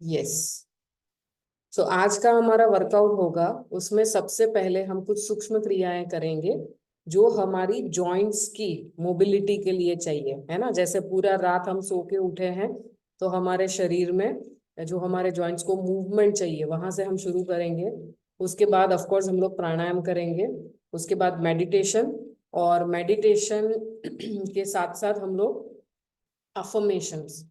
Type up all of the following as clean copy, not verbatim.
Yes. तो आज का हमारा वर्कआउट होगा, उसमें सबसे पहले हम कुछ सूक्ष्म क्रियाएं करेंगे जो हमारी जॉइंट्स की मोबिलिटी के लिए चाहिए, है ना। जैसे पूरा रात हम सो के उठे हैं, तो हमारे शरीर में जो हमारे जॉइंट्स को मूवमेंट चाहिए, वहां से हम शुरू करेंगे। उसके बाद ऑफ कोर्स हम लोग प्राणायाम करेंगे। उसके बाद मेडिटेशन, और मेडिटेशन के साथ साथ हम लोग अफर्मेशंस,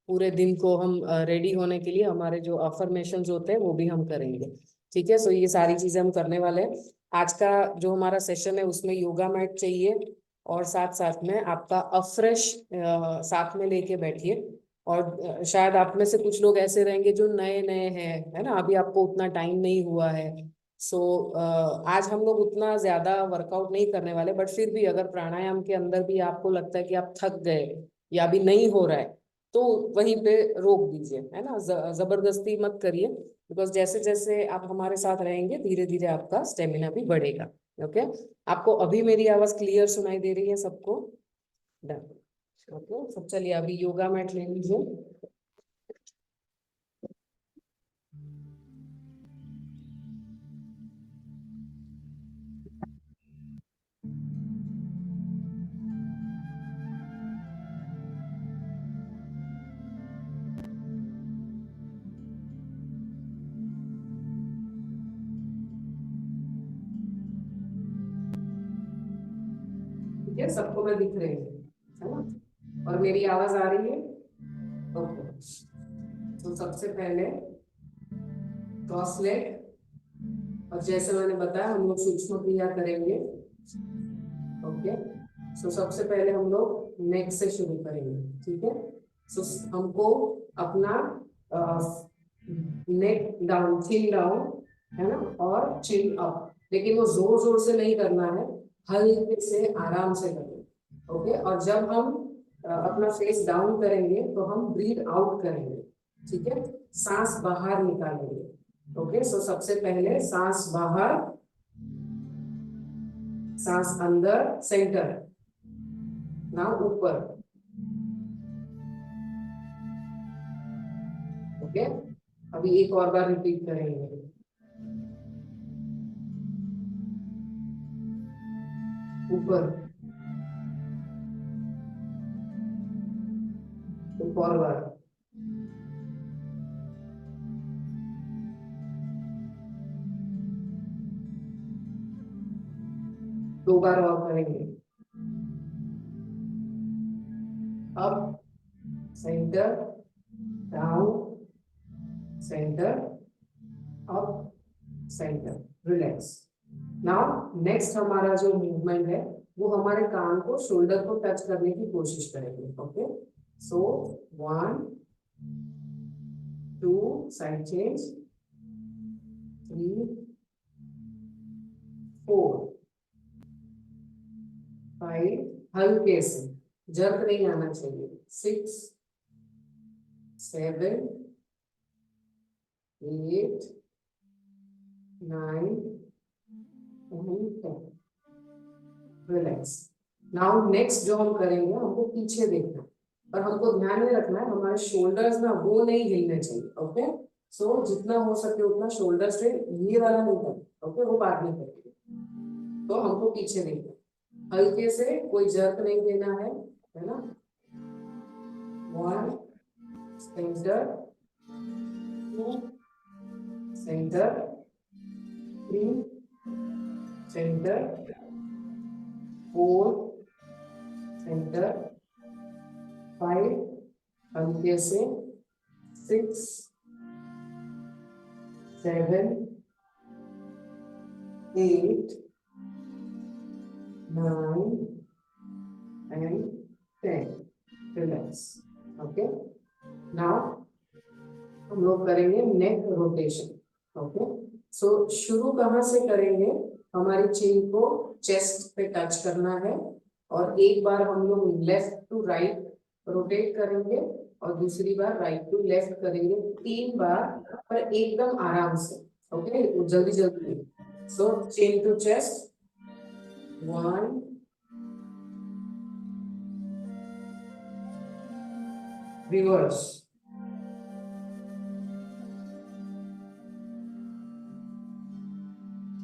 पूरे दिन को हम रेडी होने के लिए हमारे जो अफर्मेशंस होते हैं वो भी हम करेंगे। ठीक है, सो ये सारी चीजें हम करने वाले हैं। आज का जो हमारा सेशन है उसमें योगा मैट चाहिए, और साथ साथ में आपका अफ्रेश साथ में लेके बैठिए। और शायद आप में से कुछ लोग ऐसे रहेंगे जो नए नए हैं, है ना, अभी आपको उतना टाइम नहीं हुआ है। सो आज हम लोग उतना ज्यादा वर्कआउट नहीं करने वाले, बट फिर भी अगर प्राणायाम के अंदर भी आपको लगता है कि आप थक गए या अभी नहीं हो रहा है, तो वहीं पे रोक दीजिए, है ना। जबरदस्ती मत करिए, बिकॉज जैसे जैसे आप हमारे साथ रहेंगे धीरे धीरे आपका स्टेमिना भी बढ़ेगा। ओके। आपको अभी मेरी आवाज क्लियर सुनाई दे रही है सबको? डन। ओके, सब चलिए अभी योगा मैट ले लीजिए। ठीक है, सबको मैं दिख रही हूँ, है ना, और मेरी आवाज आ रही है? ओके। तो सबसे पहले क्रॉस लेग, और जैसे मैंने बताया हम लोग सूक्ष्म क्रिया करेंगे। ओके। सो सबसे पहले हम लोग नेक से शुरू करेंगे। ठीक है। सो हमको अपना नेक डाउन, चिन डाउन, है ना, और चिन अप, लेकिन वो जोर जोर से नहीं करना है, हल्के से आराम से करना है। ओके। और जब हम अपना फेस डाउन करेंगे तो हम ब्रीथ आउट करेंगे। ठीक है, सांस बाहर निकालेंगे। ओके। सो सबसे पहले सांस बाहर, सांस अंदर, सेंटर, ना ऊपर। ओके। अभी एक और बार रिपीट करेंगे। ऊपर, फॉरवर्ड, 2 बार और करेंगे। Up, centre, down, centre, up, centre, relax. Now next हमारा जो मूवमेंट है वो हमारे कान को, शोल्डर को टच करने की कोशिश करेंगे। ओके। सो 1 2, साइड चेंज, 3 4 5, हल्के से, जर्क नहीं आना चाहिए, 6 7 8 9 and 10। रिलैक्स। नाउ नेक्स्ट जो हम करेंगे, हमको पीछे देखना है, और हमको ध्यान में रखना है हमारे शोल्डर्स ना वो नहीं हिलने चाहिए। ओके। सो जितना हो सके उतना शोल्डर से ये वाला नहीं करना। ओके, वो बाद में करेंगे। तो हमको पीछे देखना है, हल्के से, कोई जर्क नहीं देना है ना। 1 सेंटर, 2 सेंटर, 3 सेंटर, 4 सेंटर, 5 हल्के से, 6 7 8 9 and 10। रिलैक्स। ओके। नाउ हम लोग करेंगे नेक रोटेशन। ओके। सो शुरू कहाँ से करेंगे? हमारी चिन को चेस्ट पे टच करना है, और एक बार हम लोग लेफ्ट टू राइट रोटेट करेंगे, और दूसरी बार राइट टू लेफ्ट करेंगे, 3 बार, पर एकदम आराम से। ओके, जल्दी जल्दी। So chin to chest, 1 reverse,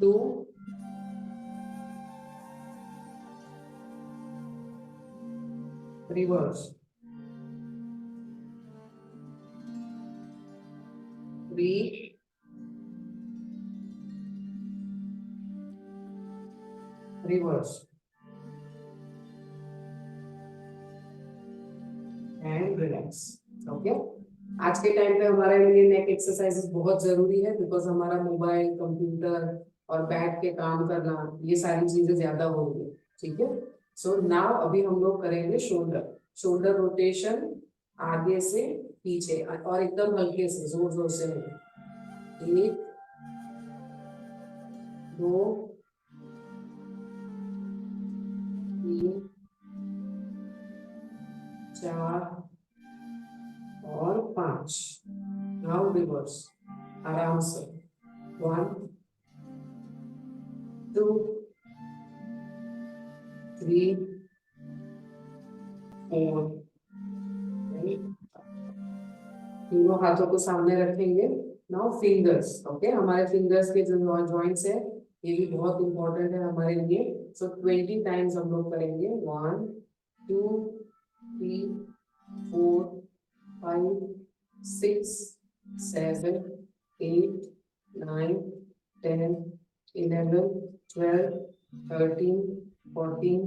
2, reverse, 3, reverse, and relax. Okay, आज के टाइम पे हमारे लिए नेक एक्सरसाइजेस बहुत जरूरी है, बिकॉज हमारा मोबाइल, कंप्यूटर और बैठ के काम करना, ये सारी चीजें ज्यादा हो रही है। ठीक है, सो नाउ अभी हम लोग करेंगे शोल्डर। शोल्डर रोटेशन आगे से पीछे, और एकदम हल्के से, जोर जोर से नहीं। 1, 2, 3, 4 और 5। नाउ रिवर्स, आराम से। 1, 2, 3, 4। दोनों हाथों को सामने रखेंगे। Now fingers. ओके, हमारे फिंगर्स के जो जॉइंट्स है, ये भी बहुत इंपॉर्टेंट है हमारे लिए। सो 20 टाइम्स हम लोग करेंगे। 1, 2, 3, 4, 5, 6, 7, 8, 9, 10, 11, 12, 13, 14,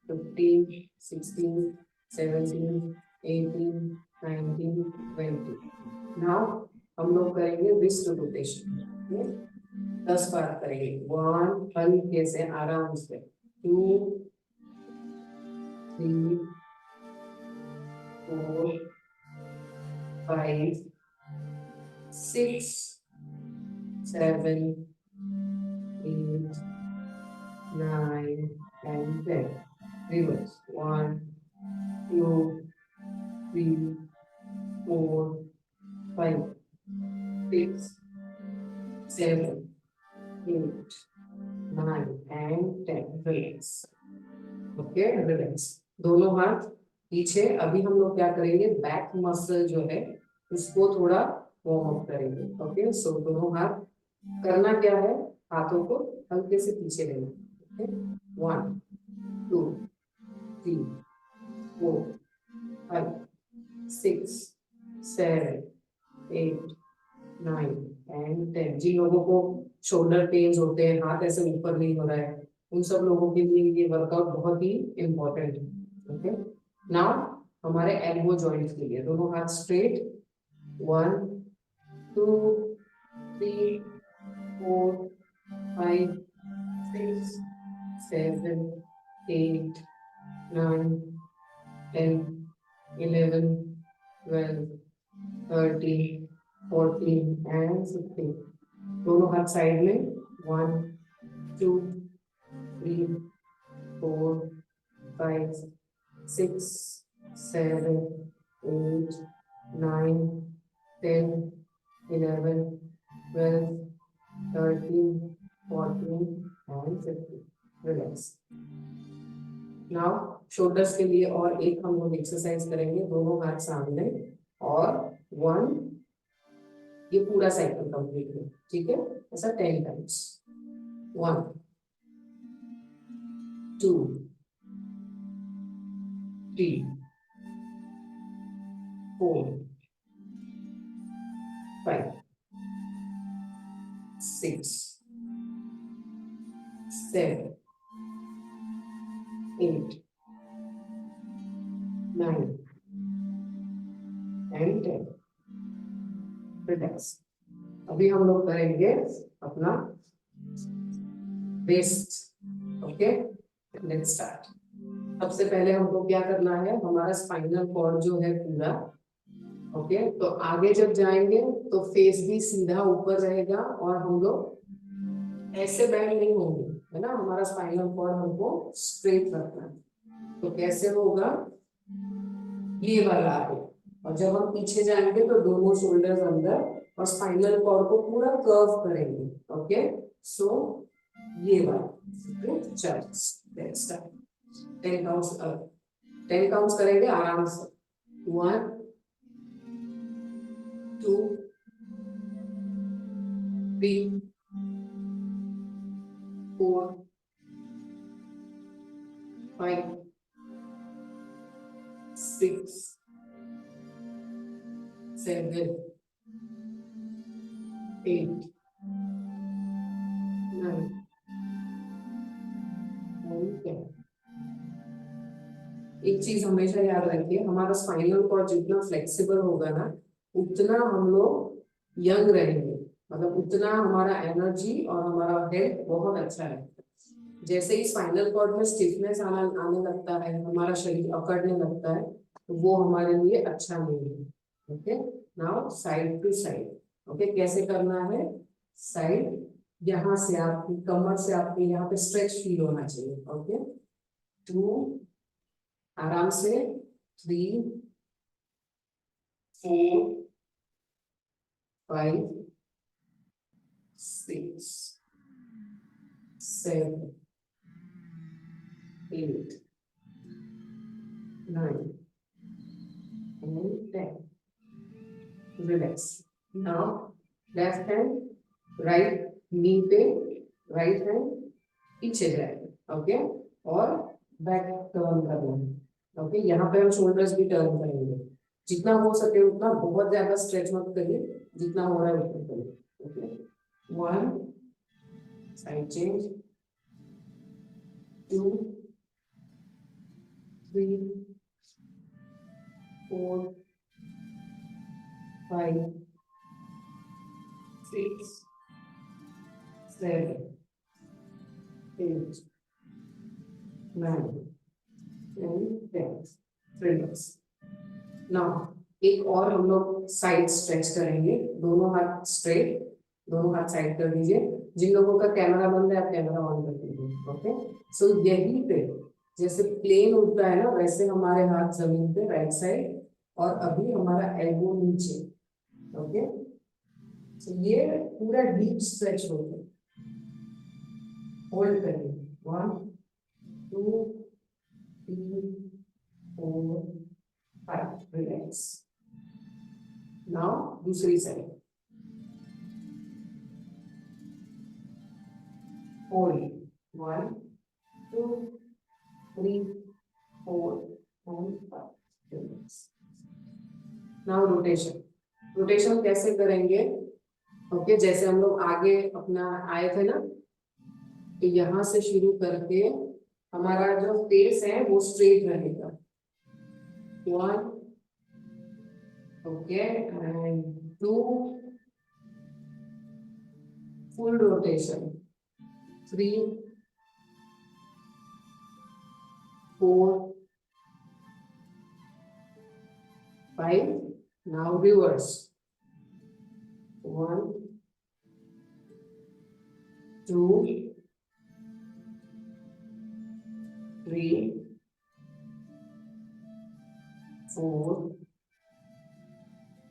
15, 16, 17, 18, 19, 20। नाउ हम लोग करेंगे रिस्ट रोटेशन। 10 बार करेंगे। 1, हल्के से, आराम से। 2, 3, 4, 5, 6, 7, 8, 9 and 10. Reverse. 1, 2, 3, 4, 5, 6, 7, 8, 9 and 10. Relax. Okay, relax. दोनों हाथ पीछे। अभी हम लोग क्या करेंगे, बैक मसल जो है उसको थोड़ा वार्म अप करेंगे। ओके, सो दोनों हाथ करना क्या है, हाथों को हल्के से पीछे लेना। Okay, 1, 2, 3, 4, 5, 6, 7, 8, 9 and 10। जिन लोगों को शोल्डर पेन्स होते हैं, हाथ ऐसे ऊपर नहीं हो रहा है, उन सब लोगों के लिए ये वर्कआउट बहुत ही इंपॉर्टेंट है। ओके, नाउ हमारे एल्बो जॉइंट के लिए दोनों हाथ स्ट्रेट। 1, 2, 3, 4, 5, 6, 7, 8, 9, 10, 11, 12, 13, 14 एंड 15। दोनों हाथ साइड में। 1, 2, 3, 4, 5, 6, 7, 8, 9, 10, 11, 12, 13, 14 and 15. Relax. Now shoulders के लिए और एक हम लोग एक्सरसाइज करेंगे। दोनों हाथ सामने और 1, ये पूरा साइकिल कंप्लीट है। ठीक है, ऐसा 10 टाइम्स। 1, 2, 3, 4, 5, 6, 7, 8, 9 and 10. रिलैक्स। अभी हम लोग करेंगे अपना वेस्ट। Okay, let's start. सबसे पहले हमको क्या करना है, हमारा स्पाइनल कॉर्ड जो है पूरा। ओके, तो आगे जब जाएंगे तो फेस भी सीधा ऊपर रहेगा और हम लोग ऐसे बैंड नहीं होंगे, है ना। हमारा स्पाइनल कॉर्ड हमको स्ट्रेट रखना है। तो कैसे होगा, ये वाला आगे, और जब हम पीछे जाएंगे तो दोनों शोल्डर्स अंदर और स्पाइनल कॉर्ड को पूरा कर्व करेंगे। ओके, सो ये वाला। चलो लेट्स स्टार्ट। 10 काउंट्स, 10 काउंट्स करेंगे आराम से। 1, 2, 3, 4 5 6 7 8 9 और 10। एक चीज हमेशा याद रखिए, हमारा स्पाइनल कॉर्ड जितना फ्लेक्सिबल होगा ना, उतना हम लोग यंग रहेंगे, मतलब उतना हमारा एनर्जी और हमारा हेल्थ बहुत अच्छा रहेगा। जैसे ही स्पाइनल कॉर्ड में स्टिफनेस आने लगता है, हमारा शरीर अकड़ने लगता है, तो वो हमारे लिए अच्छा नहीं है। Okay, now side to side. Okay, कैसे करना है? साइड, यहाँ से आपकी कमर से आपके यहाँ पे स्ट्रेच फील होना चाहिए। ओके, 2, आराम से 3 4 5 6 7 8 9 and 10. Relax. Now left hand, right knee पे, right hand पीछे जाएगा। ओके, और बैक टर्न करना है। ओके, यहाँ पे हम शोल्डर्स भी टर्न करेंगे। जितना हो सके उतना, बहुत ज्यादा स्ट्रेच मत करिए, जितना हो रहा है उतना करिए। Okay, 1 side change, 2 3 4 5 6 7 8 9 and 10. Relax. Now एक और हम लोग साइड स्ट्रेच करेंगे। दोनों हाथ स्ट्रेट, दोनों हाथ साइड कर दीजिए। जिन लोगों का कैमरा बंद है, आप कैमरा ऑन कर दीजिए। ओके, सो यहीं पे जैसे प्लेन उठता है ना, वैसे हमारे हाथ जमीन पे, राइट साइड, और अभी हमारा एल्बो नीचे। ओके, सो ये पूरा डीप स्ट्रेच होता है। होल्ड करिए, 1 2 3 4 5, रिलैक्स। नाउ दूसरी side, hold, 1 2 3 4 and 5, relax. Now rotation. Rotation कैसे करेंगे? ओके, जैसे हम लोग आगे अपना आए थे ना, तो यहाँ से शुरू करके हमारा जो फेस है वो स्ट्रेट रहेगा। 1, okay, and 2, full rotation, 3 4 5, now reverse, 1 2 3 4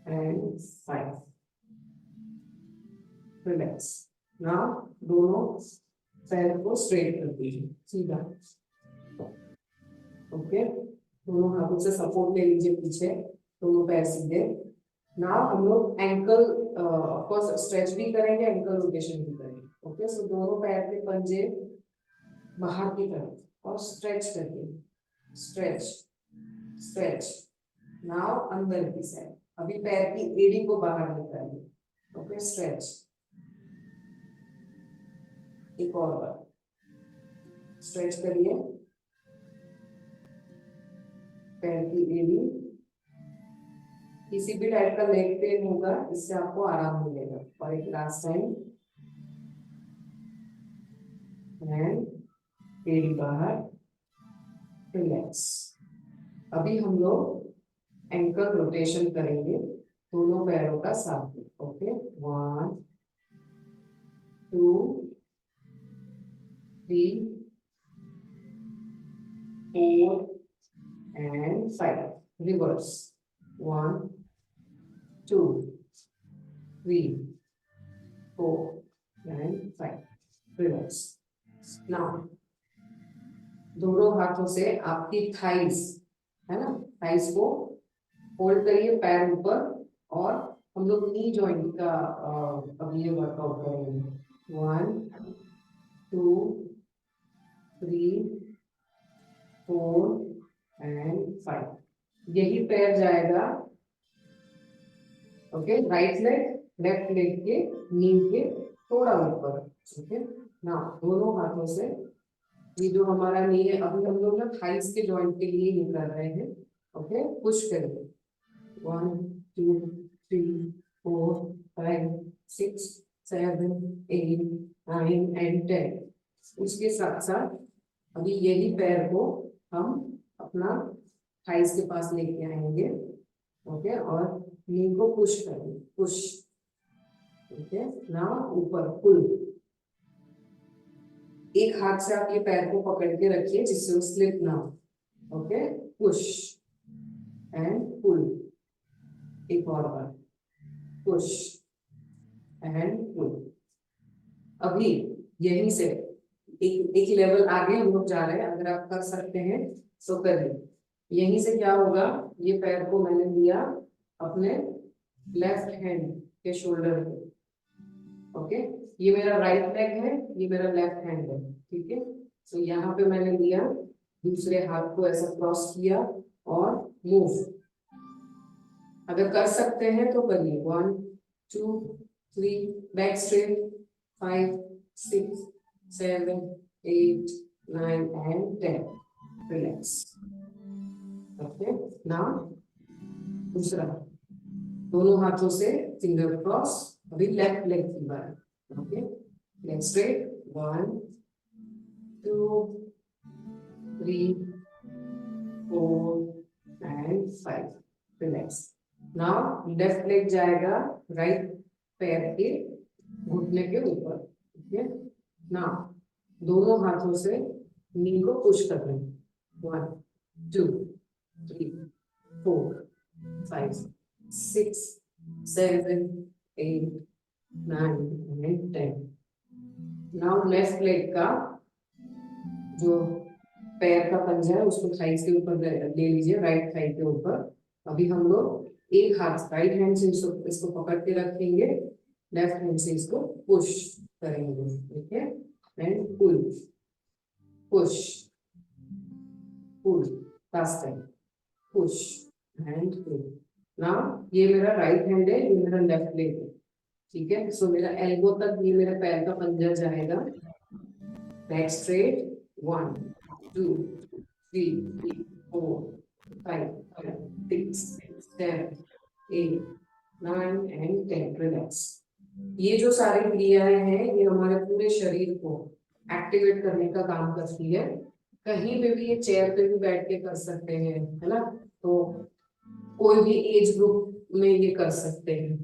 and 5, relax. Now दोनों पैर को स्ट्रेट कर दीजिए, सीधा। ओके, दोनों हाथों से सपोर्ट ले लीजिए पीछे, दोनों पैर सीधे। नाउ हम लोग एंकल ऑफ कोर्स स्ट्रेच भी करेंगे, एंकल रोटेशन भी करेंगे। ओके, सो दोनों पैर के पंजे बाहर की तरफ और स्ट्रेच करके, स्ट्रेच स्ट्रेच। नाउ अंदर की साइड, अभी पैर की एड़ी को बाहर निकालिए। ओके, स्ट्रेच, एक और बार स्ट्रेच करिए, पैर की एड़ी। किसी भी टाइप का लेग पेन होगा, इससे आपको आराम मिलेगा। और एक लास्ट टाइम, एंड एड़ी बाहर, रिलैक्स। अभी हम लोग एंकल रोटेशन करेंगे, दोनों पैरों का साथ में। Okay, 1 2 3 4 and 5, reverse, 1 2 3 4 and 5, reverse। now दोनों हाथों से आपकी थाइस है ना, थाइस को होल्ड करिए पैर ऊपर, और हम लोग नी जॉइंट का अभी ये वर्कआउट करेंगे। 1 2 3 4 एंड 5। यही पैर जाएगा okay right leg left leg के नी के थोड़ा ऊपर। ओके ना दोनों हाथों से ये जो हमारा नी है, अभी हम लोग ना थाइस के जॉइंट के लिए ये कर रहे हैं। ओके पुश करेंगे 1 2 3 4 5 6 7 8 9 एंड 10। उसके साथ साथ अभी यही पैर को हम अपना थाइस के पास लेके आएंगे। ओके और नी को पुश करेंगे पुश। ओके ना ऊपर पुल। एक हाथ से आप ये पैर को पकड़ के रखिए जिससे वो स्लिप ना हो। Okay push and pull. एक और बार पुश एंड पुल। अभी यहीं से एक लेवल आगे हम लोग जा रहे हैं, अगर आप कर सकते हैं तो करिए। यहीं से क्या होगा, ये पैर को मैंने लिया अपने लेफ्ट हैंड के शोल्डर पे। ओके ये मेरा राइट लेग है, ये मेरा लेफ्ट हैंड है। ठीक है तो यहाँ पे मैंने लिया, दूसरे हाथ को ऐसा क्रॉस किया और मूव। अगर कर सकते हैं तो करिए 1 2 3 back straight 5 6 7 8 9 and 10 relax. Okay ना दूसरा दोनों हाथों से फिंगर क्रॉस। अभी लेफ्ट लेग की बात। Okay leg straight 1 2 3 4 and 5 relax. Now left leg जाएगा राइट पैर के घुटने के ऊपर। ओके नाउ दोनों हाथों से नी को पुश कर रहे हैं 1 2 3 4 5 6 7 8 9 एंड 10। नाउ लेफ्ट लेग का जो पैर का पंजा है उसको थाई के ऊपर ले लीजिए, राइट थाई के ऊपर। अभी हम लोग एक हाथ राइट हैंड से इसको पकड़ के रखेंगे, लेफ्ट हैंड से इसको पुश करेंगे। ठीक है and pull push pull last time push and pull. Now ये मेरा राइट हैंड है, ये मेरा लेफ्ट लेग है। ठीक है सो मेरा एल्बो तक ये मेरा पैर का पंजा जाएगा। Back straight 1 2 3 4 5 6 7 8 9 and 10 relax. ये जो सारी क्रियाएं हैं ये हमारे पूरे शरीर को एक्टिवेट करने का काम करती है। कहीं पे भी ये चेयर पे भी बैठ के कर सकते हैं, है ना। तो कोई भी एज ग्रुप में ये कर सकते हैं।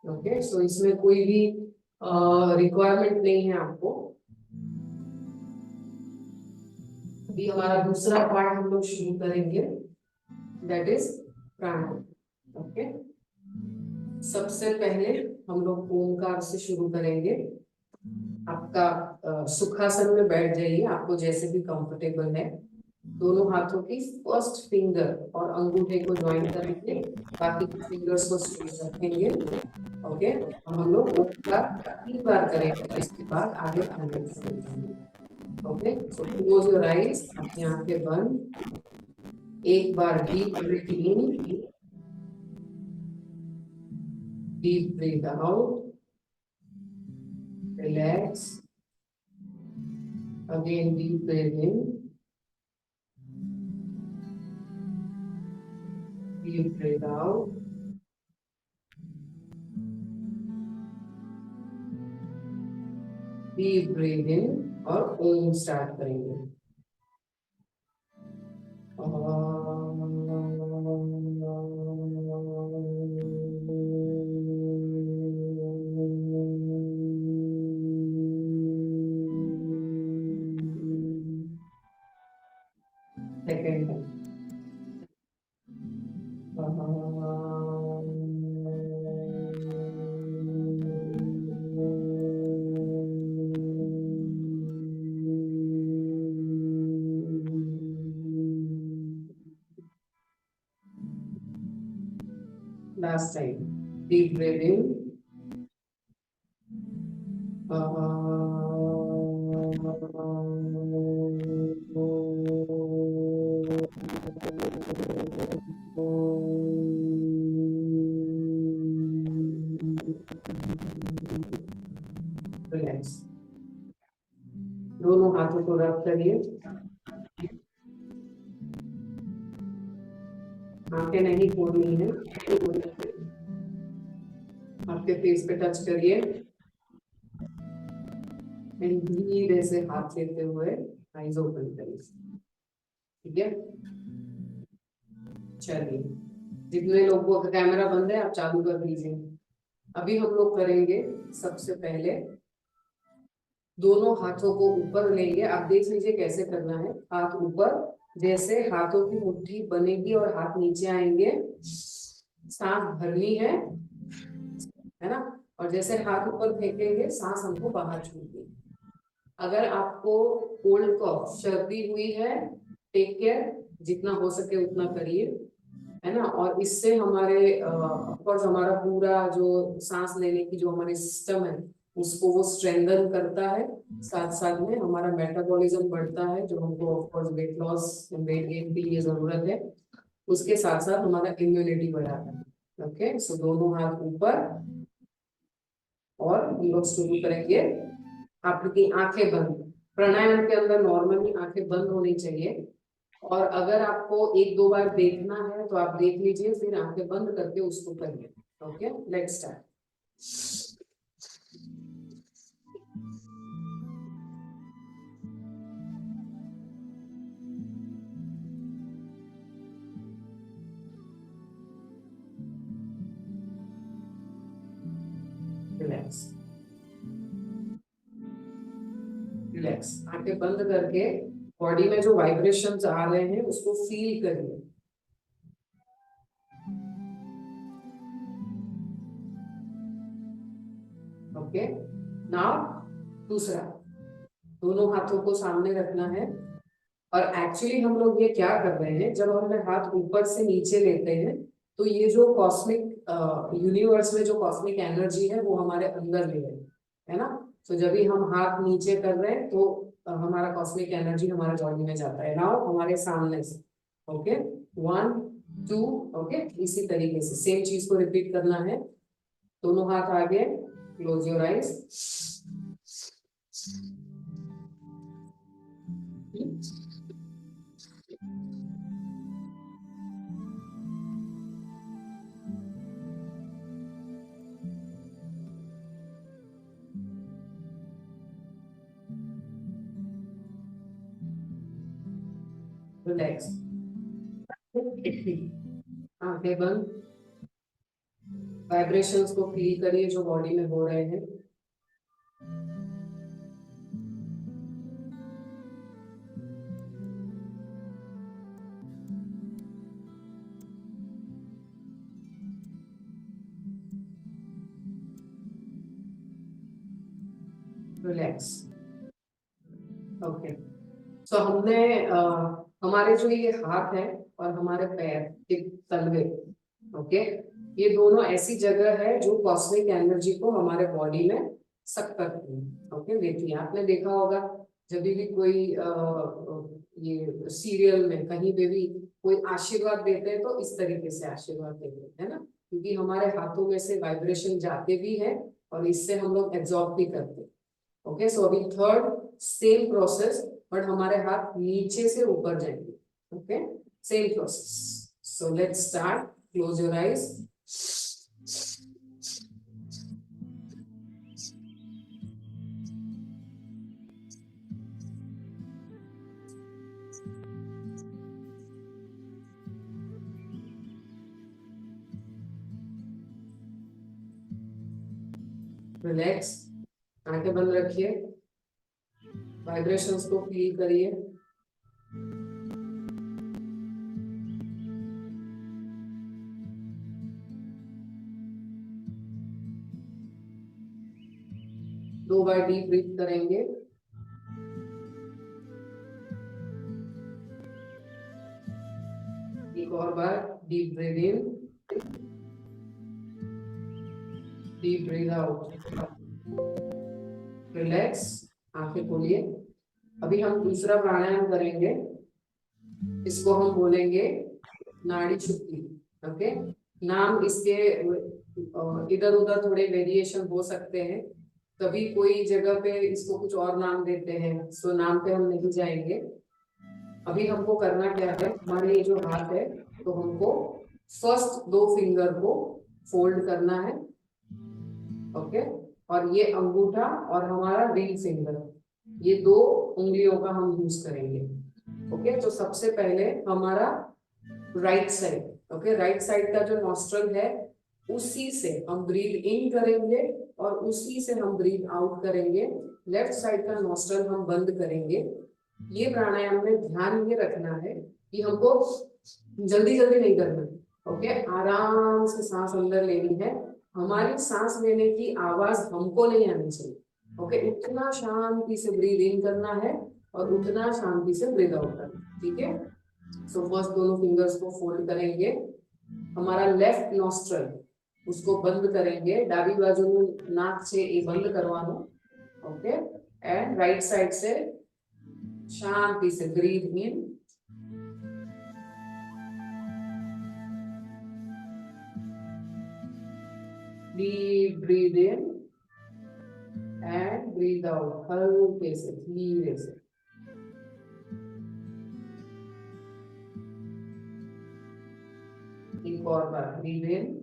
ओके सो इसमें कोई भी रिक्वायरमेंट नहीं है आपको। अभी हमारा दूसरा पार्ट हम लोग शुरू करेंगे, दैट इज प्राणायाम। ओके सबसे पहले हम लोग ओमकार से शुरू करेंगे। आपका सुखासन में बैठ जाइए, आपको जैसे भी कंफर्टेबल है। दोनों हाथों की फर्स्ट फिंगर और अंगूठे को ज्वाइन करेंगे, बाकी के फिंगर्स को स्ट्रेट रखेंगे। ओके हम लोग ओमकार 3 बार करेंगे, इसके बाद आगे आगे। Okay so close your eyes, अपनी आंखें बंद। एक बार deep breath in, deep breath out, relax. Again deep breath in, deep breath out, deep breath in और ओम स्टार्ट करेंगे। Second time last time. Deep breath in, relax. दोनों हाथों को रब करिए। आंखें नहीं खोलनी है, आपके फेस पे टच करिए एंड धीरे से हाथ लेते हुए आईज ओपन करिए। ठीक है, चलिए जितने लोगों का कैमरा बंद है आप चालू कर दीजिए। अभी हम लोग करेंगे सबसे पहले दोनों हाथों को ऊपर लेंगे। आप देख लीजिए कैसे करना है। हाथ ऊपर, जैसे हाथों की मुट्ठी बनेगी और हाथ नीचे आएंगे, सांस भरनी है ना। और जैसे हाथ ऊपर फेंकेंगे सांस हमको बाहर छोड़नी। अगर आपको कोल्ड कॉफ सर्दी हुई है, टेक केयर, जितना हो सके उतना करिए, है ना। और इससे हमारे ऑफकोर्स हमारा पूरा जो सांस लेने की जो हमारे सिस्टम है उसको वो स्ट्रेंथन करता है। साथ साथ में हमारा मेटाबॉलिज्म बढ़ता है, जो हमको of course weight loss weight gain के लिए जरूरत है। उसके साथ साथ हमारा इम्यूनिटी बढ़ाता है। ओके, सो दोनों हाथ ऊपर और हम लोग शुरू करेंगे। आपकी आंखें बंद। प्राणायाम के अंदर नॉर्मली आंखें बंद होनी चाहिए, और अगर आपको एक दो बार देखना है तो आप देख लीजिए, फिर आंखें बंद करके उसको करिए। Okay, let's start. Relax, relax. आंखें बंद करके बॉडी में जो वाइब्रेशंस आ रहे हैं उसको फील करिए। ओके, नाउ दूसरा, दोनों हाथों को सामने रखना है। और एक्चुअली हम लोग ये क्या कर रहे हैं, जब हम हाथ ऊपर से नीचे लेते हैं तो ये जो कॉस्मिक यूनिवर्स में जो कॉस्मिक एनर्जी है वो हमारे अंदर ले रहे है ना। तो जब भी हम हाथ नीचे कर रहे हैं तो हमारा कॉस्मिक एनर्जी हमारे बॉडी में जाता है। नाउ हमारे सामने से, ओके, 1 2, ओके, इसी तरीके से सेम चीज को रिपीट करना है। दोनों हाथ आगे, क्लोज योर आईज। रिलैक्स, आंखें बंद। वाइब्रेशंस को फील करिए जो बॉडी में हो रहे हैं। Relax, okay. सो हमने हमारे जो ये हाथ है और हमारे पैर के तलवे, ओके, ये दोनों ऐसी जगह है जो कॉस्मिक एनर्जी को हमारे बॉडी में सक करती है। ओके, देखिए आपने देखा होगा जब भी कोई ये सीरियल में कहीं पे भी कोई आशीर्वाद देते हैं तो इस तरीके से आशीर्वाद देते हैं, है ना, क्योंकि हमारे हाथों में से वाइब्रेशन जाते भी है और इससे हम लोग एब्जॉर्ब भी करते हैं। ओके, सो अभी थर्ड सेम प्रोसेस, बट हमारे हाथ नीचे से ऊपर जाएंगे। Okay, same process. So let's start, close your eyes. Relax, आंखें बंद रखिए, वाइब्रेशंस को फील करिए। दो बार डीप ब्रीथ करेंगे। एक और बार deep breath in, deep breath out. Relax, आंखें खोलिए। अभी हम दूसरा प्राणायाम करेंगे, इसको हम बोलेंगे नाड़ी शुद्धि। ओके, नाम इसके इधर उधर थोड़े वेरिएशन हो सकते हैं, कभी कोई जगह पे इसको कुछ और नाम देते हैं, सो नाम पे हम नहीं जाएंगे। अभी हमको करना क्या है, हमारे ये जो हाथ है, तो हमको फर्स्ट दो फिंगर को फोल्ड करना है। ओके, और ये अंगूठा और हमारा रिंग फिंगर, ये दो उंगलियों का हम यूज करेंगे। ओके, तो सबसे पहले हमारा right side, okay, right side का जो नॉस्ट्रल है उसी से हम ब्रीथ इन करेंगे और उसी से हम ब्रीथ आउट करेंगे। लेफ्ट साइड का नॉस्ट्रल हम बंद करेंगे। ये प्राणायाम में ध्यान ये रखना है कि हमको जल्दी जल्दी नहीं करना, ओके, आराम से सांस अंदर लेनी है। हमारी सांस लेने की आवाज हमको नहीं आनी चाहिए। ओके, इतना शांति से ब्रीथ इन करना है और उतना शांति से ब्रीथ आउट करना, ठीक है। सो फर्स्ट दोनों फिंगर्स को फोल्ड करेंगे, हमारा लेफ्ट नॉस्ट्रल उसको बंद करेंगे, डाबी बाजू में नाक से ये बंद करवाना। ओके, एंड राइट साइड से शांति से breathe in, deep breath in and breath out, हल्के से धीरे से। एक और बार, breath in,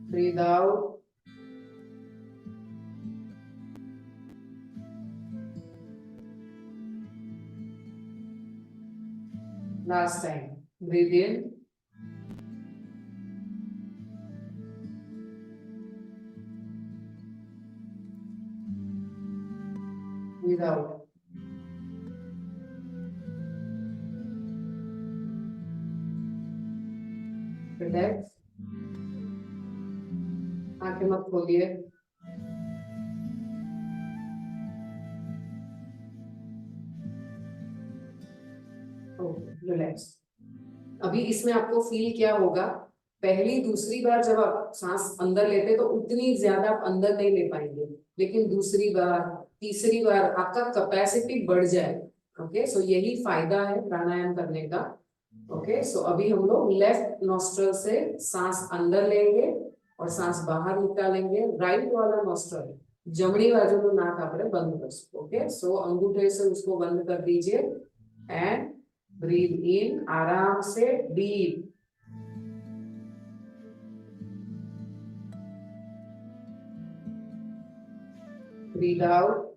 breath out, last time, breath in, breath out. Relax, आंखें मत खोलिए। रिलैक्स। अभी इसमें आपको फील क्या होगा, पहली दूसरी बार जब आप सांस अंदर लेते तो उतनी ज्यादा आप अंदर नहीं ले पाएंगे, लेकिन दूसरी बार तीसरी बार आपका कैपेसिटी बढ़ जाए। ओके, सो यही फायदा है प्राणायाम करने का। ओके, सो अभी हम लोग लेफ्ट नॉस्ट्रल से सांस अंदर लेंगे और सांस बाहर निकालेंगे। राइट वाला नॉस्ट्रल जमनी बाजू में नाक आपने बंद कर सको। ओके, सो अंगूठे से उसको बंद कर दीजिए एंड ब्रीथ इन, आराम से deep, breath out,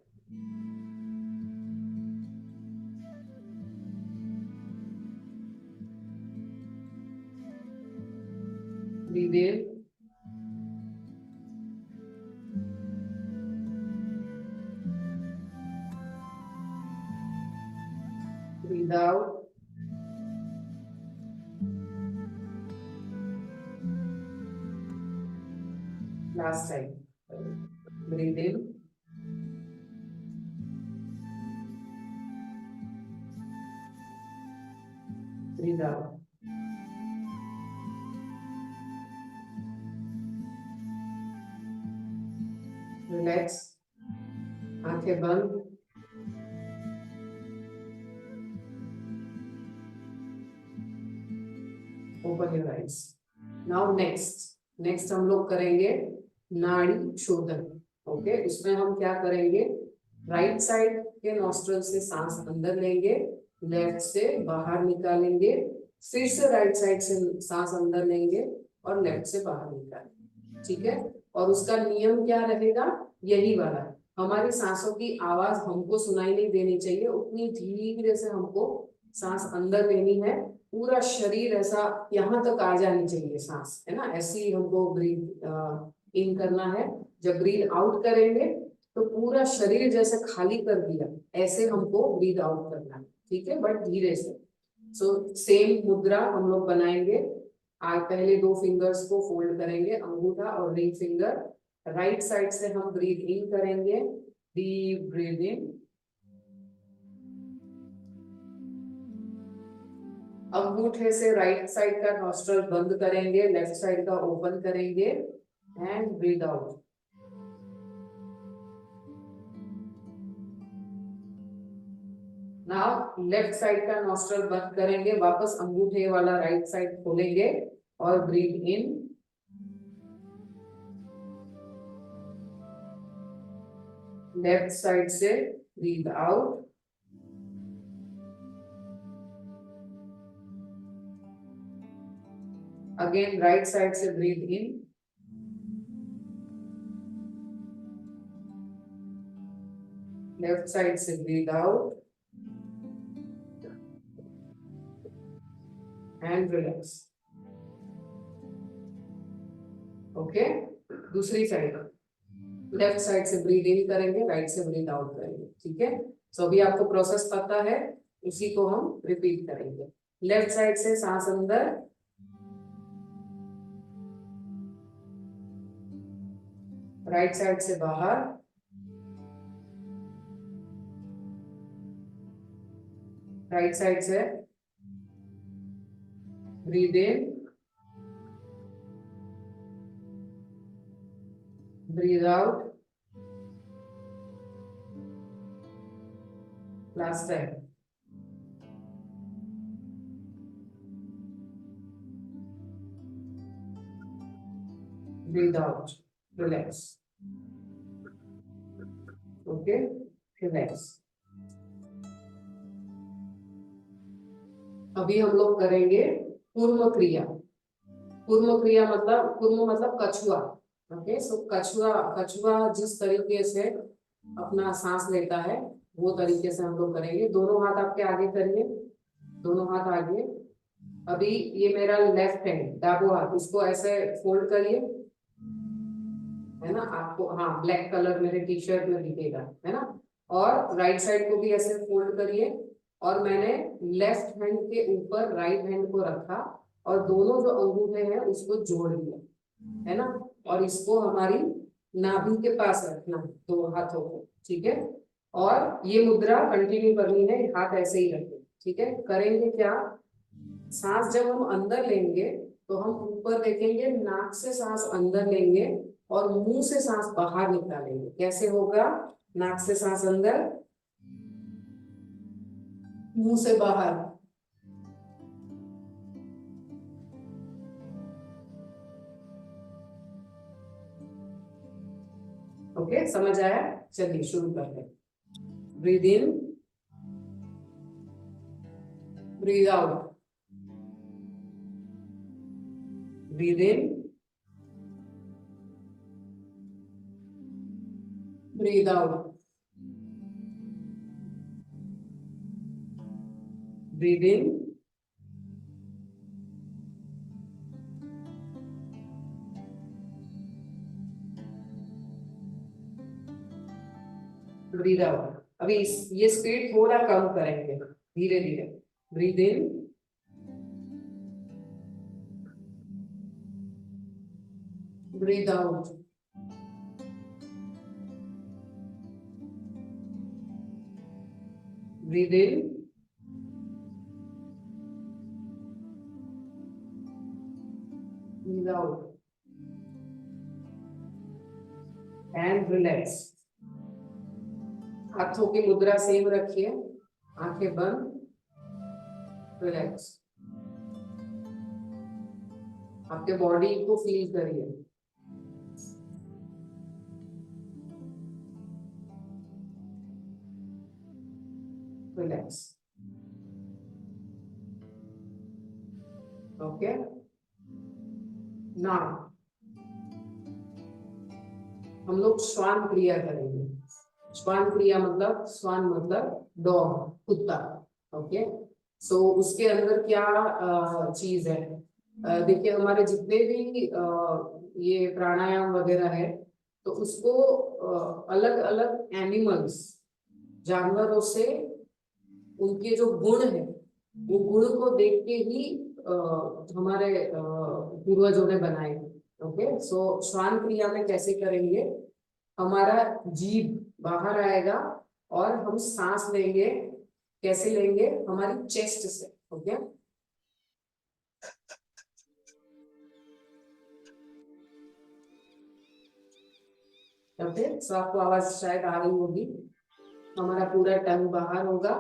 breathe in, breath out, last time, breath in, breath out. Relax, आंखें बंद, open your eyes. Now next हम लोग करेंगे नाड़ी शोधन। ओके, उसमें हम क्या करेंगे, राइट साइड के नॉस्ट्रल से सांस अंदर लेंगे, लेफ्ट से बाहर निकालेंगे, फिर से राइट साइड से सांस अंदर लेंगे और लेफ्ट से बाहर निकालेंगे, ठीक है। और उसका नियम क्या रहेगा, यही वाला, हमारी सांसों की आवाज हमको सुनाई नहीं देनी चाहिए, उतनी धीरे से हमको सांस अंदर लेनी है, पूरा शरीर ऐसा यहाँ तक आ जानी चाहिए सांस, है ना, ऐसे ही हमको ब्रीथ इन करना है। जब ब्रीथ आउट करेंगे तो पूरा शरीर जैसे खाली कर दिया, ऐसे हमको ब्रीथ आउट करना है, ठीक है, बट धीरे से। सो सेम मुद्रा हम लोग बनाएंगे। आज पहले दो फिंगर्स को फोल्ड करेंगे, अंगूठा और रिंग फिंगर। राइट साइड से हम ब्रीथ इन करेंगे, डीप ब्रीथ इन, अंगूठे से राइट साइड का नॉस्ट्रल बंद करेंगे, लेफ्ट साइड का ओपन करेंगे, and breathe out. Now left side का नॉस्ट्रल बंद करेंगे, वापस अंगूठे वाला राइट साइड खोलेंगे और ब्रीद इन, लेफ्ट साइड से breathe out, again right side से ब्रीद इन, लेफ्ट साइड से breathe out and relax. Okay, दूसरी साइड लेफ्ट साइड से ब्रीद इन करेंगे, राइट से ब्रीद आउट करेंगे। ठीक है, तो अभी आपको प्रोसेस पता है, उसी को हम रिपीट करेंगे। लेफ्ट साइड से सांस अंदर, राइट साइड से बाहर, राइट साइड से breathe in, breathe out, last time. Breathe out, relax. Okay, relax. अभी हम लोग करेंगे कूर्म क्रिया। कूर्म क्रिया मतलब, कूर्म मतलब कछुआ। ओके, सो कछुआ, कछुआ जिस तरीके से अपना सांस लेता है वो तरीके से हम लोग करेंगे। दोनों हाथ आपके आगे करिए, दोनों हाथ आगे। अभी ये मेरा लेफ्ट हैंड, दाबो हाथ, इसको ऐसे फोल्ड करिए, है ना, आपको हाँ ब्लैक कलर मेरे टी शर्ट में दिखेगा, है ना। और राइट साइड को भी ऐसे फोल्ड करिए, और मैंने लेफ्ट हैंड के ऊपर राइट हैंड को रखा और दोनों जो अंगूठे हैं उसको जोड़ दिया, है ना। और इसको हमारी नाभि के पास रखना है, दो हाथों को। ठीक है, और ये मुद्रा कंटिन्यू करनी है, हाथ ऐसे ही रखें। ठीक है, करेंगे क्या, सांस जब हम अंदर लेंगे तो हम ऊपर देखेंगे, नाक से सांस अंदर लेंगे और मुंह से सांस बाहर निकालेंगे। कैसे होगा, नाक से सांस अंदर, मुंह से बाहर। ओके, समझ आया? चलिए शुरू करते हैं। Breathe in, breathe out, breathe in, breathe out, breathe in, breathe out. अभी ये स्पीड थोड़ा कम करेंगे, धीरे धीरे। Breathe in, breathe out, breathe in, breathe out and relax. हाथों की मुद्रा सेम रखिए, आंखें बंद, रिलैक्स। आपके बॉडी को फील करिए, रिलैक्स। ओके, नाउ हम लोग श्वान क्रिया करेंगे। श्वान क्रिया मतलब, श्वान मतलब डॉग, कुत्ता। ओके, सो उसके अंदर क्या चीज है, देखिए हमारे जितने भी ये प्राणायाम वगैरह है, तो उसको अलग अलग एनिमल्स, जानवरों से उनके जो गुण है वो गुण को देख के ही हमारे पूर्वजों ने बनाए। ओके, सो श्वान क्रिया में कैसे करेंगे, हमारा जीभ बाहर आएगा और हम सांस लेंगे। कैसे लेंगे, हमारी चेस्ट से। ओके, ओके, सो आपको आवाज शायद आ रही होगी। हमारा पूरा टंग बाहर होगा,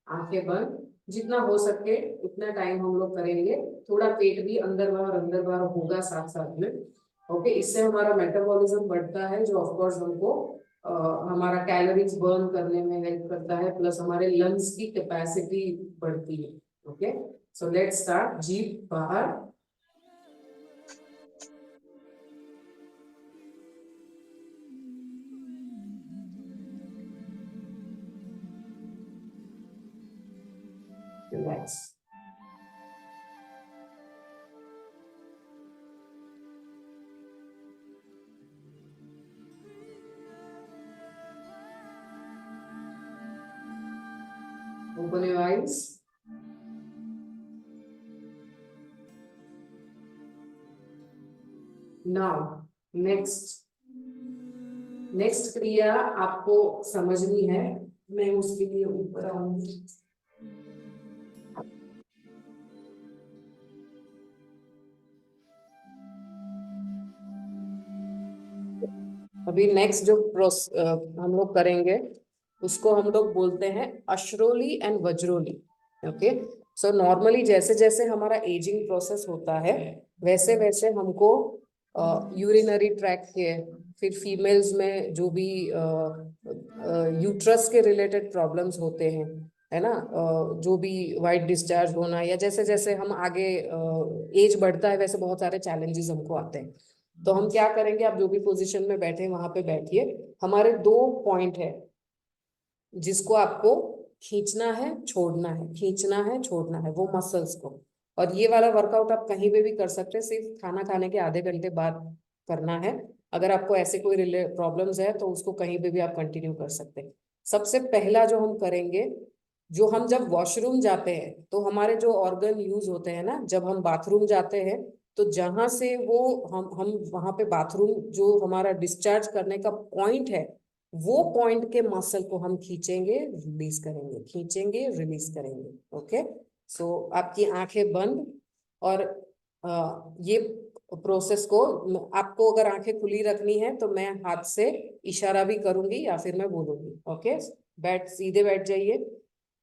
आंखें बंद, जितना हो सके उतना टाइम हम लोग करेंगे। थोड़ा पेट भी अंदर बाहर होगा साथ साथ में। ओके, इससे हमारा मेटाबॉलिज्म बढ़ता है, जो ऑफ कोर्स हमको हमारा कैलोरीज बर्न करने में हेल्प करता है, प्लस हमारे लंग्स की कैपेसिटी बढ़ती है। Okay, so let's start. जीभ बाहर, relax. Open your eyes. Now, next क्रिया आपको समझनी है। मैं उसके लिए ऊपर आऊंगी। अभी नेक्स्ट जो हम लोग करेंगे उसको हम लोग बोलते हैं अश्रोली एंड वज्रोली। ओके, सो नॉर्मली जैसे जैसे हमारा एजिंग प्रोसेस होता है वैसे वैसे हमको यूरिनरी ट्रैक्ट के, फिर फीमेल्स में जो भी यूट्रस के रिलेटेड प्रॉब्लम्स होते हैं, है ना, जो भी वाइट डिस्चार्ज होना, या जैसे जैसे हम आगे एज बढ़ता है वैसे बहुत सारे चैलेंजेस हमको आते हैं। तो हम क्या करेंगे, आप जो भी पोजीशन में बैठे हैं वहां पे बैठिए। हमारे दो पॉइंट है जिसको आपको खींचना है छोड़ना है, खींचना है छोड़ना है, वो मसल्स को। और ये वाला वर्कआउट आप कहीं पे भी कर सकते हैं, सिर्फ खाना खाने के आधे घंटे बाद करना है। अगर आपको ऐसे कोई प्रॉब्लम्स है तो उसको कहीं पे भी आप कंटिन्यू कर सकते हैं। सबसे पहला जो हम करेंगे, जो हम जब वॉशरूम जाते हैं तो हमारे जो ऑर्गन यूज होते हैं ना, जब हम बाथरूम जाते हैं तो जहां से वो हम वहां पे बाथरूम जो हमारा डिस्चार्ज करने का पॉइंट है, वो पॉइंट के मसल को हम खींचेंगे रिलीज करेंगे, खींचेंगे रिलीज करेंगे। ओके, सो आपकी आंखें बंद, और ये प्रोसेस को आपको अगर आंखें खुली रखनी है तो मैं हाथ से इशारा भी करूंगी या फिर मैं बोलूंगी। ओके, सीधे बैठ जाइए।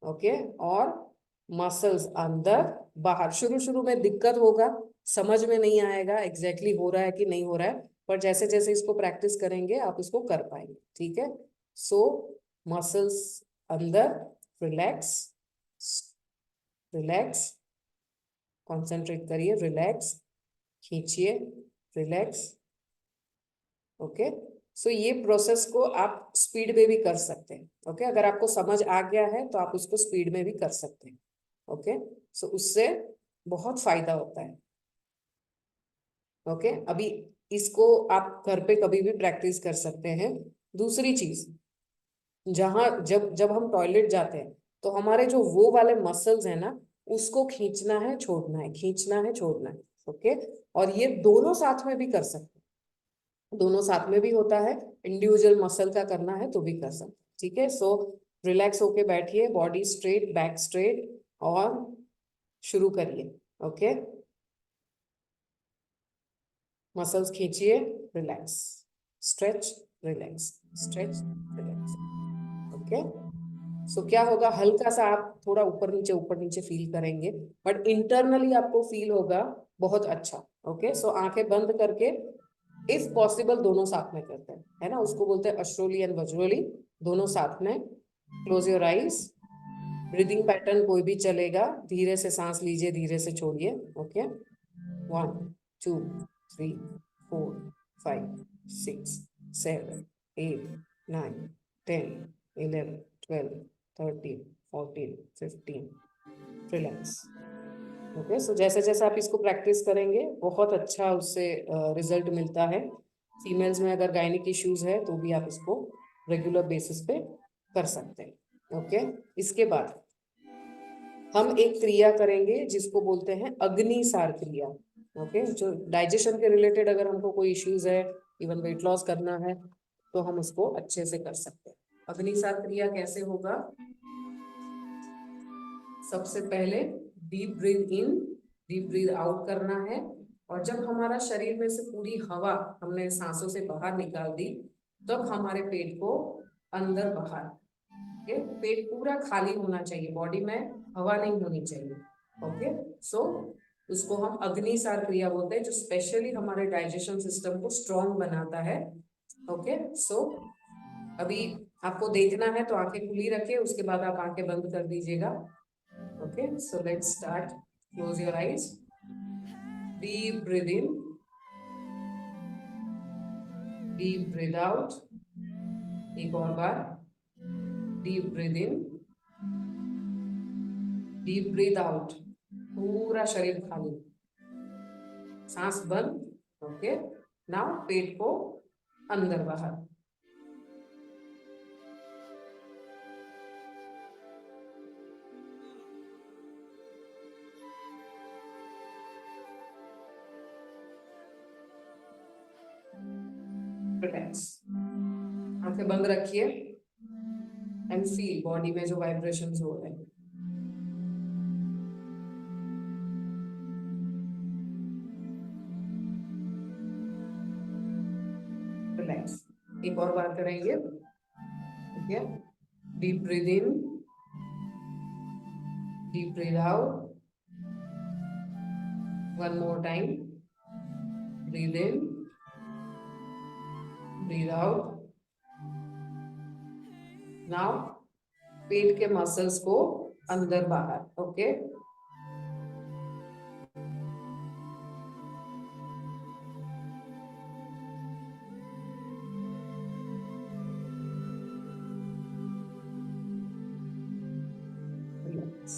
ओके, और मसल्स अंदर बाहर। शुरू शुरू में दिक्कत होगा, समझ में नहीं आएगा एग्जैक्टली हो रहा है कि नहीं हो रहा है, पर जैसे जैसे इसको प्रैक्टिस करेंगे आप इसको कर पाएंगे। ठीक है, सो मसल्स अंदर, रिलैक्स, रिलैक्स, कॉन्सेंट्रेट करिए, रिलैक्स, खींचिए, रिलैक्स। ओके, सो ये प्रोसेस को आप स्पीड में भी कर सकते हैं। ओके, अगर आपको समझ आ गया है तो आप उसको स्पीड में भी कर सकते हैं। ओके, सो उससे बहुत फायदा होता है। ओके, अभी इसको आप घर पे कभी भी प्रैक्टिस कर सकते हैं। दूसरी चीज, जहां जब जब हम टॉयलेट जाते हैं तो हमारे जो वो वाले मसल्स है ना, उसको खींचना है छोड़ना है, खींचना है छोड़ना है। ओके, और ये दोनों साथ में भी कर सकते हैं, दोनों साथ में भी होता है। इंडिविजुअल मसल का करना है तो भी कर सकते हैं। ठीक है, सो रिलैक्स होके बैठिए, बॉडी स्ट्रेट, बैक स्ट्रेट, और शुरू करिए। ओके, मसल्स खींचिए, relax, stretch, relax, stretch, relax. Okay, so क्या होगा, हल्का सा आप थोड़ा ऊपर नीचे फील करेंगे, बट इंटरनली आपको फील होगा बहुत अच्छा। ओके, सो आंखें बंद करके, इफ पॉसिबल दोनों साथ में करते हैं, है ना, उसको बोलते हैं अश्रोली एंड वज्रोली, दोनों साथ में। Close your eyes, breathing pattern कोई भी चलेगा, धीरे से सांस लीजिए, धीरे से छोड़िए। Okay, 1 2 3 4 5 6 7 8 9 10 11 12 13 14 15, relax. ओके, सो जैसे जैसे आप इसको प्रैक्टिस करेंगे बहुत अच्छा उससे रिजल्ट मिलता है। फीमेल्स में अगर गायनिक इश्यूज है तो भी आप इसको रेगुलर बेसिस पे कर सकते हैं। ओके, इसके बाद हम एक क्रिया करेंगे जिसको बोलते हैं अग्निसार क्रिया। ओके, जो डाइजेशन के रिलेटेड अगर हमको कोई इश्यूज है, इवन वेट लॉस करना है, तो हम उसको अच्छे से कर सकते हैं। अग्निसार क्रिया कैसे होगा, सबसे पहले deep breath in, deep breath out करना है, और जब हमारा शरीर में से पूरी हवा हमने सांसों से बाहर निकाल दी तब हमारे पेट को अंदर बाहर, ओके, पेट पूरा खाली होना चाहिए, बॉडी में हवा नहीं होनी चाहिए। ओके, सो उसको हम अग्निसार क्रिया बोलते हैं, जो स्पेशली हमारे डाइजेशन सिस्टम को स्ट्रॉन्ग बनाता है। ओके, सो अभी आपको देखना है तो आंखें खुली रखिए, उसके बाद आप आंखें बंद कर दीजिएगा। Okay, so let's start. Close your eyes, deep breath in, deep breath out. एक और बार, deep breath in, deep breath out. पूरा शरीर खाली, सांस बंद। ओके, नाउ पेट को अंदर बाहर। रिलैक्स, आंखें बंद रखिए एंड फील बॉडी में जो वाइब्रेशंस हो रहे हैं। रिलैक्स, एक और बार करेंगे। ठीक है, deep breath in, deep breath out. One more time, breath in, breath out. Now पेट के मसल्स को अंदर बाहर। Okay, relax.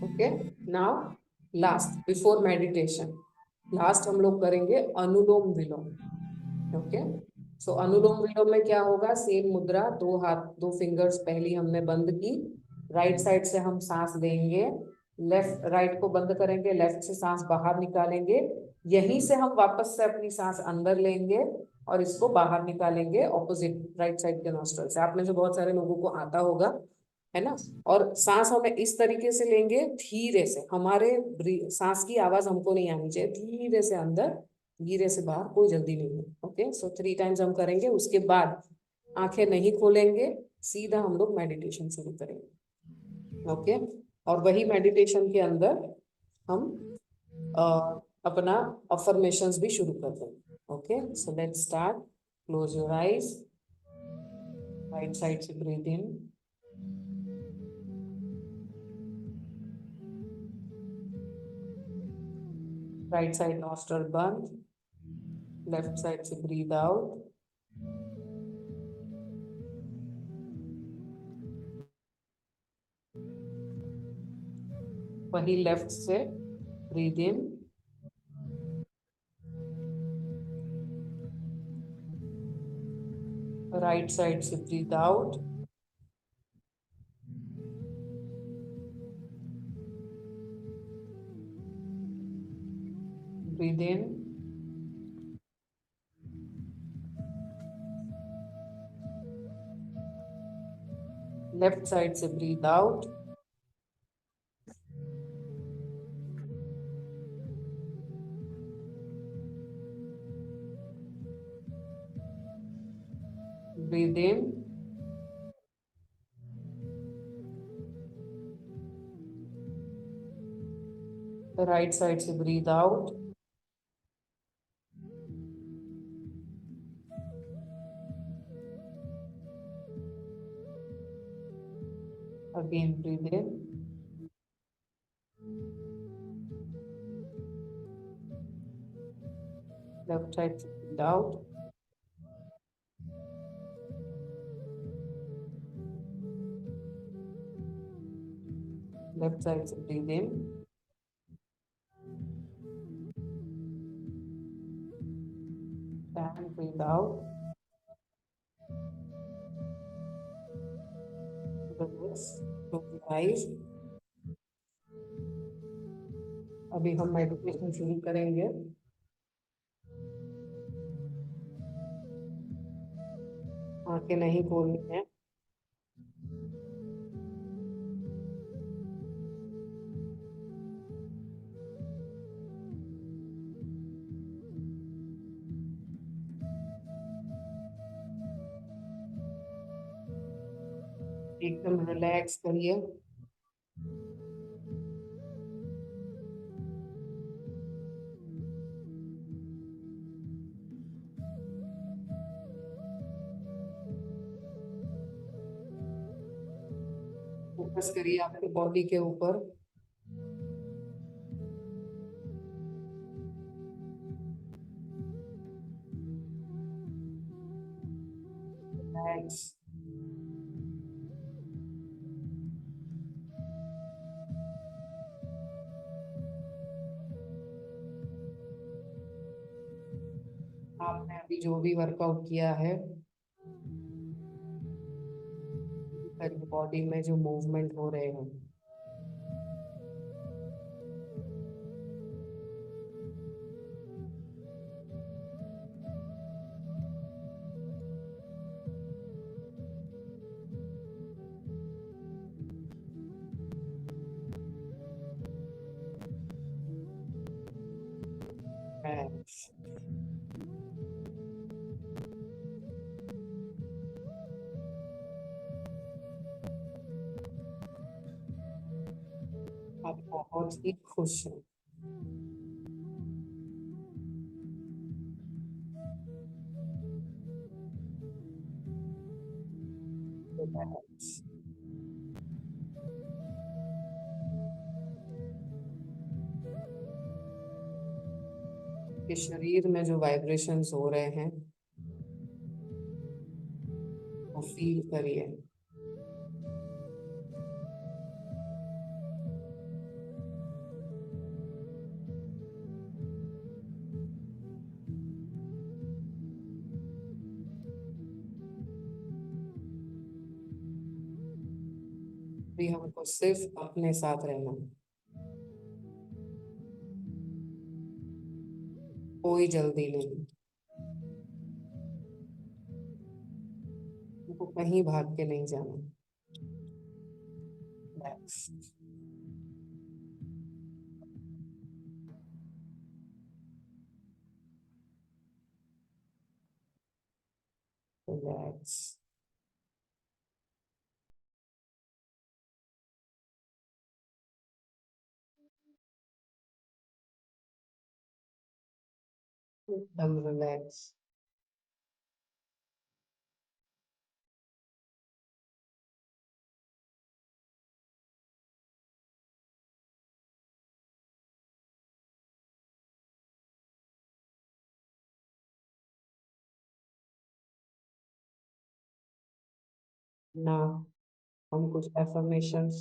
Okay, now last before meditation, last हम लोग करेंगे अनुलोम विलोम। ओके, सो अनुलोम विलोम में क्या होगा, सेम मुद्रा, दो हाथ, दो फिंगर्स पहली हमने बंद की, राइट साइड से हम सांस लेंगे, लेफ्ट राइट को बंद करेंगे, लेफ्ट से सांस बाहर निकालेंगे, यहीं से हम वापस से अपनी सांस अंदर लेंगे और इसको बाहर निकालेंगे ऑपोजिट राइट साइड के नॉस्ट्रल से। आप में से बहुत सारे लोगों को आता होगा, है ना। और सांस हमें इस तरीके से लेंगे, धीरे से, हमारे सांस की आवाज हमको नहीं आनी चाहिए, धीरे से अंदर, धीरे से बाहर, कोई जल्दी नहीं है। ओके, सो 3 टाइम्स हम करेंगे, उसके बाद आंखें नहीं खोलेंगे, सीधा हम लोग मेडिटेशन शुरू करेंगे। ओके, और वही मेडिटेशन के अंदर हम अपना अफर्मेशंस भी शुरू कर देंगे। Okay, so let's start. Close your eyes, right side से breathe in, right side nostril बंद, लेफ्ट साइड से ब्रीथ आउट, वही लेफ्ट से ब्रीथ इन, राइट साइड से breathe out, breathe in, left side से breathe out, breathe in, right side से breathe out, again breathe in, left side से breathe out, left side से breathe in, and breathe out. Relax, close your eyes. अभी हम meditation शुरू करेंगे। आंखें नहीं खोलनी है, एकदम रिलैक्स करिए। फोकस करिए आपके बॉडी के ऊपर। रिलैक्स। आपने अभी जो भी वर्कआउट किया है, बॉडी में जो मूवमेंट हो रहे हैं, रिलैक्स। आप बहुत ही खुश हैं। रिलैक्स। के शरीर में जो वाइब्रेशंस हो रहे हैं वो फील करिए। अभी हमको सिर्फ अपने साथ रहना है। कोई जल्दी नहीं। हमको कहीं भाग के नहीं जाना। रिलैक्स। रिलैक्स। एकदम रिलैक्स। ना, हम कुछ एफर्मेशंस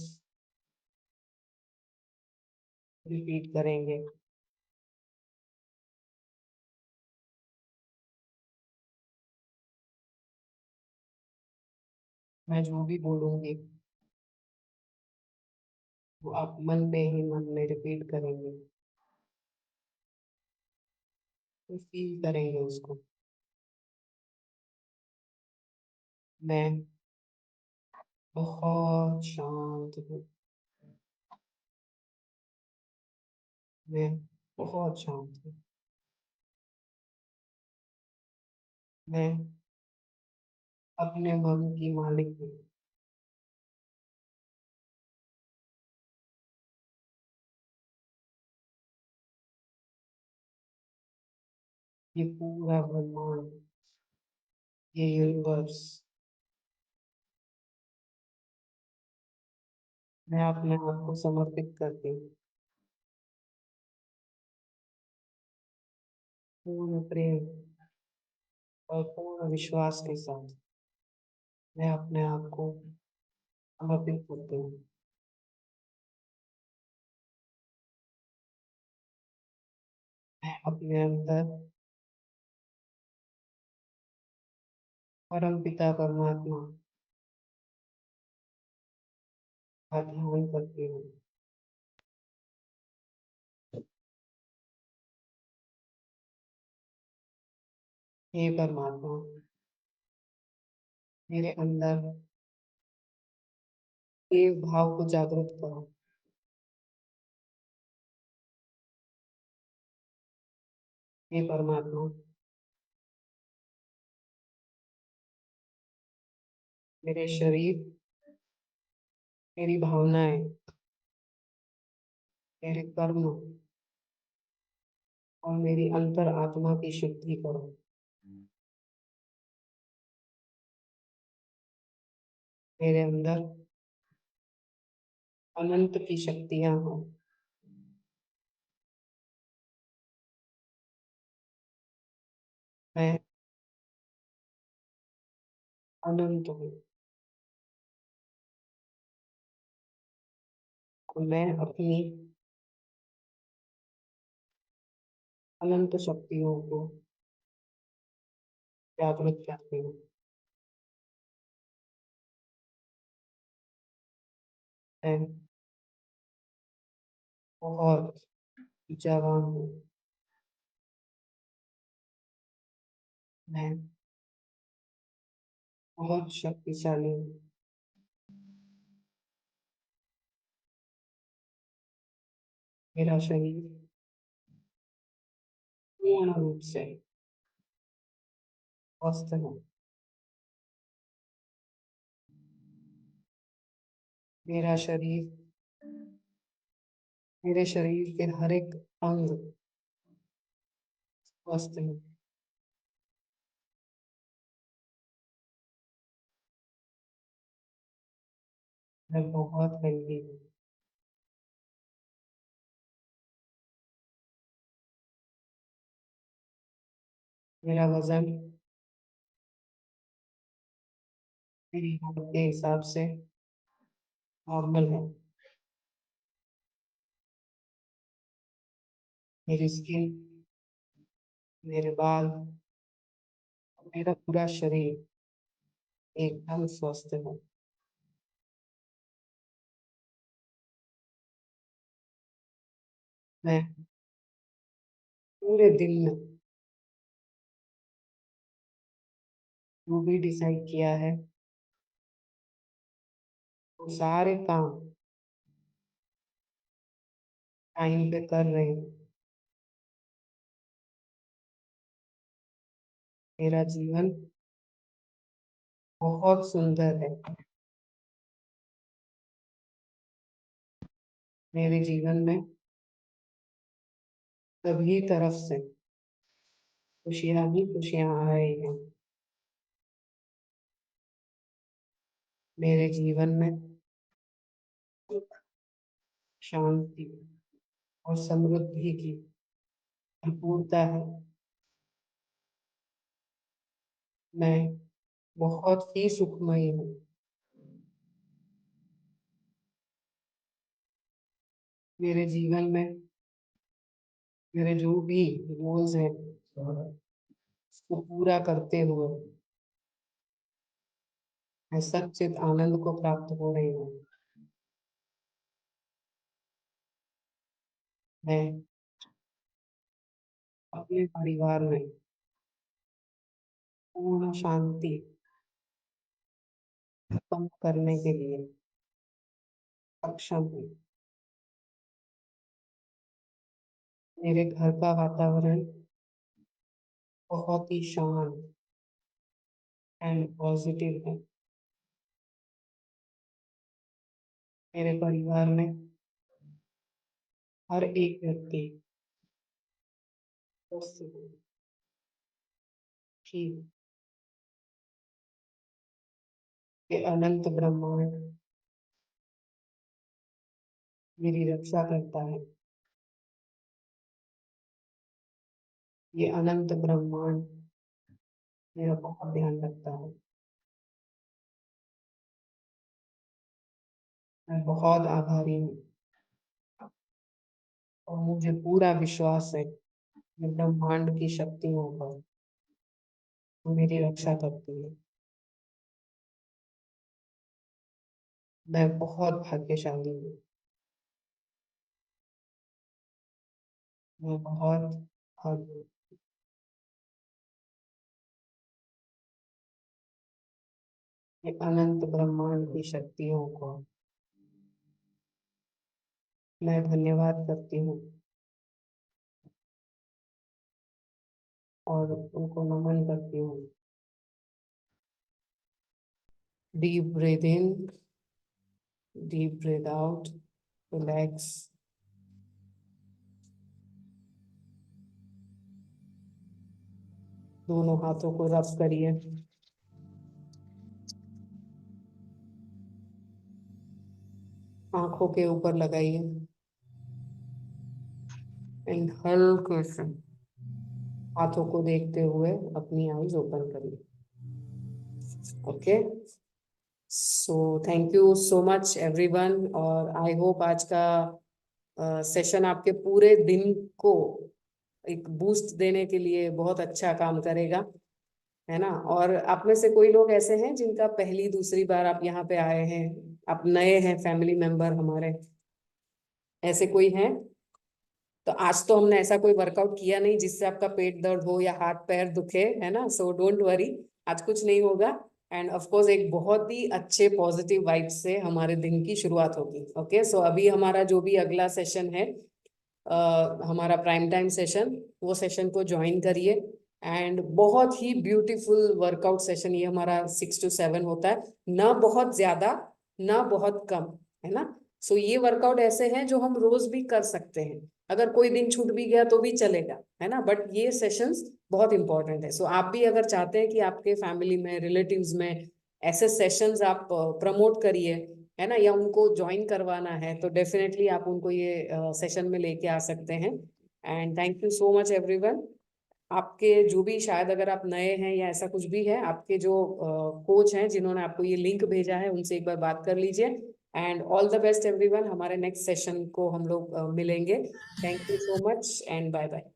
रिपीट करेंगे। मैं जो भी बोलूंगी वो आप मन में ही मन में रिपीट करेंगे, तो फील करेंगे उसको। मैं बहुत शांत हूँ। मैं बहुत शांत हूँ। मैं अपने मन की मालिक हूँ। ये पूरा ब्रह्मांड, ये यूनिवर्स, मैं अपने आप को समर्पित करती हूँ। पूर्ण प्रेम और पूर्ण विश्वास के साथ मैं अपने आप को समर्पित करती हूँ। मैं अपने अंदर परम पिता परमात्मा का ध्यान करती हूँ। हे परमात्मा, मेरे अंदर देव भाव को जागृत करो। हे परमात्मा, मेरे शरीर मेरी भावनाएं, मेरे कर्म और मेरी अंतर आत्मा की शुद्धि करो। मेरे अंदर अनंत की शक्तियां हो। मैं अनंत हूँ। मैं अपनी अनंत शक्तियों को जागृत करती हूँ। मैं बहुत जवान हूँ। मैं बहुत शक्तिशाली हूँ। मेरा शरीर पूर्ण रूप से स्वस्थ है। मेरा शरीर मेरे शरीर के हर एक अंग स्वस्थ है। मैं बहुत हेल्दी हूँ। मेरा वजन मेरी उम्र के हिसाब से नॉर्मल है। मेरी स्किन, मेरे बाल, मेरा पूरा शरीर एकदम स्वस्थ है। मैं पूरे दिन में जो भी डिसाइड किया है वो सारे काम टाइम पे कर रही हूँ। मेरा जीवन बहुत सुंदर है। मेरे जीवन में सभी तरफ से खुशियां ही खुशियां आ रही हैं। मेरे जीवन में सुख, शांति और समृद्धि की भरपूरता है। मैं बहुत ही सुखमय हूँ। मेरे जीवन में मेरे जो भी गोल्स हैं उसको पूरा करते हुए मैं सच्चित आनंद को प्राप्त हो रही हूँ। मैं अपने परिवार में पूर्ण शांति उत्पन्न करने के लिए सक्षम हूँ। मेरे घर का वातावरण बहुत ही शांत एंड पॉजिटिव है। मेरे परिवार में हर एक व्यक्ति स्वस्थ है, ठीक ये अनंत ब्रह्मांड मेरी रक्षा करता है। ये अनंत ब्रह्मांड मेरा बहुत ध्यान रखता है। मैं बहुत आभारी हूँ और मुझे पूरा विश्वास है कि ब्रह्मांड की शक्तियों पर वो मेरी रक्षा करती है। मैं बहुत भाग्यशाली हूँ। मैं बहुत भाग्य ये अनंत ब्रह्मांड की शक्तियों को मैं धन्यवाद करती हूँ और उनको नमन करती हूँ। Deep breath in deep breath out, relax. दोनों हाथों को रब करिए। आंखों के ऊपर लगाइए एंड हल्के से हाथों को देखते हुए अपनी आईज ओपन करिए। Okay, so thank you so much everyone, और आई होप आज का सेशन आपके पूरे दिन को एक बूस्ट देने के लिए बहुत अच्छा काम करेगा, है ना। और आप में से कोई लोग ऐसे हैं जिनका पहली दूसरी बार आप यहाँ पे आए हैं, आप नए हैं फैमिली मेंबर हमारे, ऐसे कोई हैं? तो आज तो हमने ऐसा कोई वर्कआउट किया नहीं जिससे आपका पेट दर्द हो या हाथ पैर दुखे, है ना। सो डोंट वरी, आज कुछ नहीं होगा। एंड ऑफ कोर्स एक बहुत ही अच्छे पॉजिटिव वाइब से हमारे दिन की शुरुआत होगी। ओके, सो अभी हमारा जो भी अगला सेशन है, हमारा प्राइम टाइम सेशन, वो सेशन को ज्वाइन करिए। एंड बहुत ही ब्यूटीफुल वर्कआउट सेशन ये हमारा 6 to 7 होता है, ना बहुत ज्यादा ना बहुत कम, है ना। सो ये वर्कआउट ऐसे हैं जो हम रोज भी कर सकते हैं, अगर कोई दिन छूट भी गया तो भी चलेगा, है ना। बट ये सेशंस बहुत इंपॉर्टेंट है। सो आप भी अगर चाहते हैं कि आपके फैमिली में, रिलेटिव्स में ऐसे सेशंस आप प्रमोट करिए, है ना, या उनको ज्वाइन करवाना है, तो डेफिनेटली आप उनको ये सेशन में लेके आ सकते हैं। And thank you so much everyone. आपके जो भी, शायद अगर आप नए हैं या ऐसा कुछ भी है, आपके जो कोच हैं जिन्होंने आपको ये लिंक भेजा है, उनसे एक बार बात कर लीजिए। And all the best everyone, हमारे नेक्स्ट सेशन को हम लोग मिलेंगे। Thank you so much and bye bye.